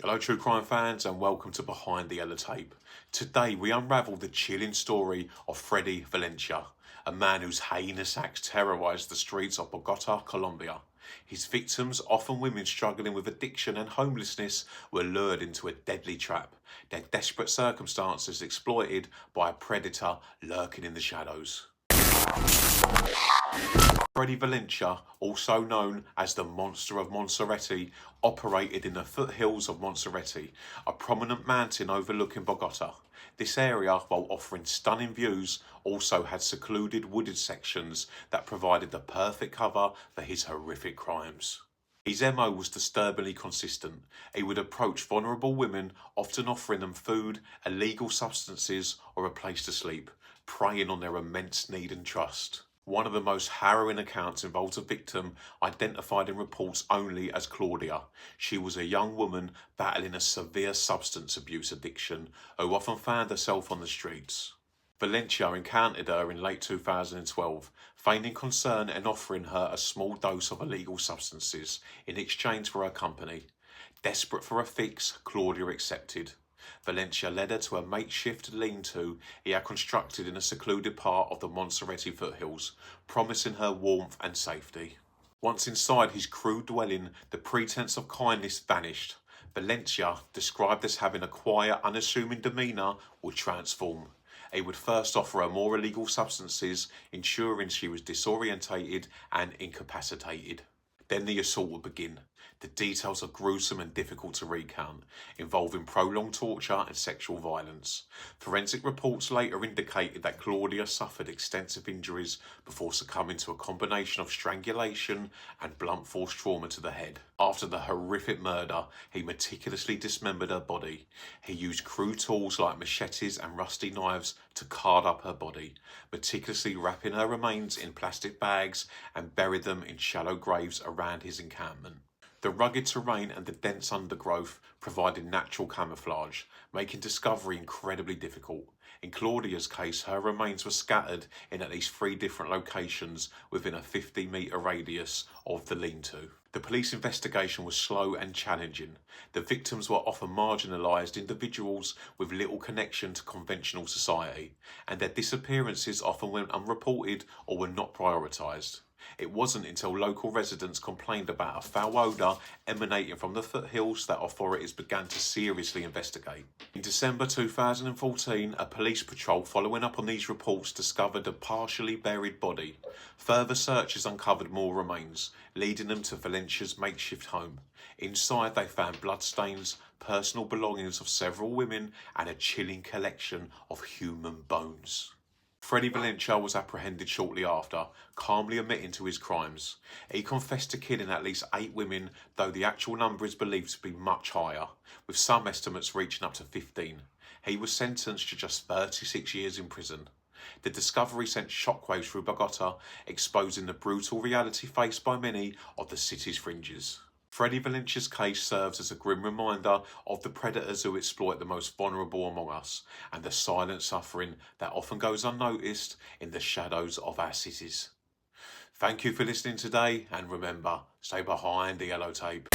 Hello true crime fans and welcome to Behind the Yellow Tape. Today we unravel the chilling story of Fredy Valencia, a man whose heinous acts terrorised the streets of Bogota, Colombia. His victims, often women struggling with addiction and homelessness, were lured into a deadly trap, their desperate circumstances exploited by a predator lurking in the shadows. Fredy Valencia, also known as the Monster of Monserrate, operated in the foothills of Monserrate, a prominent mountain overlooking Bogota. This area, while offering stunning views, also had secluded wooded sections that provided the perfect cover for his horrific crimes. His MO was disturbingly consistent. He would approach vulnerable women, often offering them food, illegal substances, or a place to sleep, preying on their immense need and trust. One of the most harrowing accounts involves a victim identified in reports only as Claudia. She was a young woman battling a severe substance abuse addiction who often found herself on the streets. Valencia encountered her in late 2012, feigning concern and offering her a small dose of illegal substances in exchange for her company. Desperate for a fix, Claudia accepted. Valencia led her to a makeshift lean-to he had constructed in a secluded part of the Monserrate foothills, promising her warmth and safety. Once inside his crude dwelling, the pretense of kindness vanished. Valencia, described as having a quiet, unassuming demeanour, would transform. He would first offer her more illegal substances, ensuring she was disorientated and incapacitated. Then the assault would begin. The details are gruesome and difficult to recount, involving prolonged torture and sexual violence. Forensic reports later indicated that Claudia suffered extensive injuries before succumbing to a combination of strangulation and blunt force trauma to the head. After the horrific murder, he meticulously dismembered her body. He used crude tools like machetes and rusty knives to card up her body, meticulously wrapping her remains in plastic bags and buried them in shallow graves around his encampment. The rugged terrain and the dense undergrowth provided natural camouflage, making discovery incredibly difficult. In Claudia's case, her remains were scattered in at least 3 different locations within a 50-metre radius of the lean-to. The police investigation was slow and challenging. The victims were often marginalised individuals with little connection to conventional society, and their disappearances often went unreported or were not prioritised. It wasn't until local residents complained about a foul odour emanating from the foothills that authorities began to seriously investigate. In December 2014, a police patrol following up on these reports discovered a partially buried body. Further searches uncovered more remains, leading them to Valencia's makeshift home. Inside they found bloodstains, personal belongings of several women, and a chilling collection of human bones. Fredy Valencia was apprehended shortly after, calmly admitting to his crimes. He confessed to killing at least 8 women, though the actual number is believed to be much higher, with some estimates reaching up to 15. He was sentenced to just 36 years in prison. The discovery sent shockwaves through Bogota, exposing the brutal reality faced by many of the city's fringes. Fredy Valencia's case serves as a grim reminder of the predators who exploit the most vulnerable among us and the silent suffering that often goes unnoticed in the shadows of our cities. Thank you for listening today, and remember, stay behind the yellow tape.